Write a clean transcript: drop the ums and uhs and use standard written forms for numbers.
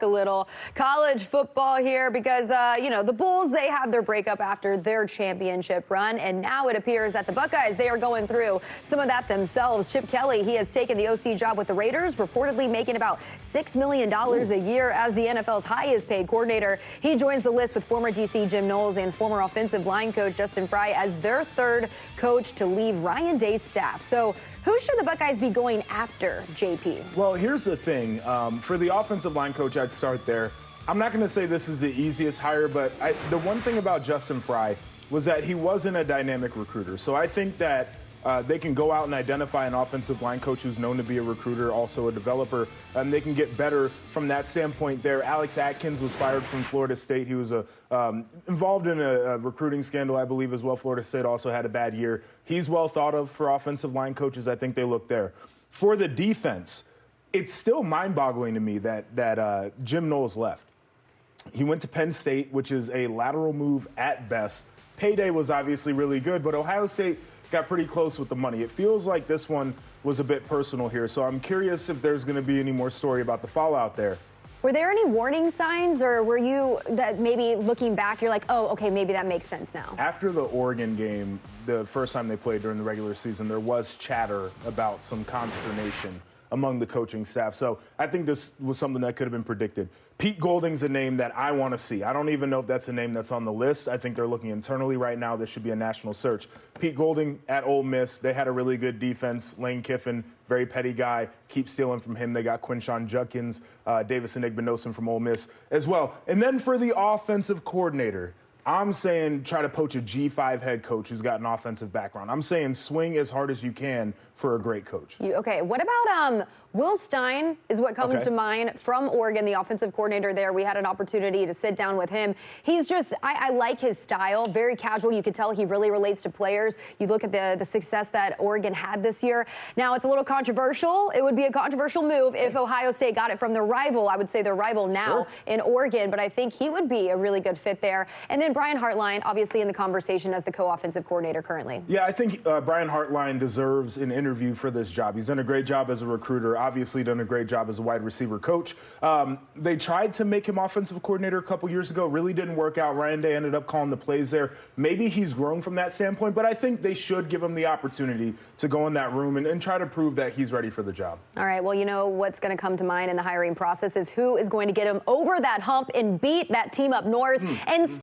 A little college football here because, the Bulls, they had their breakup after their championship run, and now it appears that the Buckeyes, they are going through some of that themselves. Chip Kelly, he has taken the OC job with the Raiders, reportedly making about $6 million a year as the NFL's highest paid coordinator. He joins the list with former DC Jim Knowles and former offensive line coach Justin Frye as their third coach to leave Ryan Day's staff. So who should the Buckeyes be going after, JP? Well, here's the thing. For the offensive line coach, I'd start there. I'm not going to say this is the easiest hire, but the one thing about Justin Frye was that he wasn't a dynamic recruiter. So I think that they can go out and identify an offensive line coach who's known to be a recruiter, also a developer, and they can get better from that standpoint there. Alex Atkins was fired from Florida State. He was involved in a recruiting scandal, I believe, as well. Florida State also had a bad year. He's well thought of for offensive line coaches. I think they look there. For the defense, it's still mind-boggling to me that Jim Knowles left. He went to Penn State, which is a lateral move at best. Payday was obviously really good, but Ohio State got pretty close with the money. It feels like this one was a bit personal here, so I'm curious if there's going to be any more story about the fallout there. Were there any warning signs, or were you that maybe looking back, you're like, oh, okay, maybe that makes sense now? After the Oregon game, the first time they played during the regular season, there was chatter about some consternation among the coaching staff. So I think this was something that could have been predicted. Pete Golding's a name that I want to see. I don't even know if that's a name that's on the list. I think they're looking internally right now. This should be a national search. Pete Golding at Ole Miss, they had a really good defense. Lane Kiffin, very petty guy. Keep stealing from him. They got Quinshon Judkins, Davis Igbinosun from Ole Miss as well. And then for the offensive coordinator, I'm saying try to poach a G5 head coach who's got an offensive background. I'm saying swing as hard as you can for a great coach. Okay, what about Will Stein is what comes to mind from Oregon, the offensive coordinator there. We had an opportunity to sit down with him. He's just, I like his style, very casual. You could tell he really relates to players. You look at the success that Oregon had this year. Now, it's a little controversial. It would be a controversial move if Ohio State got it from their rival. I would say their rival now in Oregon, but I think he would be a really good fit there. And then Brian Hartline, obviously in the conversation as the co-offensive coordinator currently. Yeah, I think Brian Hartline deserves an interview for this job. He's done a great job as a recruiter, obviously done a great job as a wide receiver coach. They tried to make him offensive coordinator a couple years ago. Really didn't work out. Ryan Day ended up calling the plays there. Maybe he's grown from that standpoint, but I think they should give him the opportunity to go in that room and try to prove that he's ready for the job. All right, well, you know what's going to come to mind in the hiring process is who is going to get him over that hump and beat that team up north. And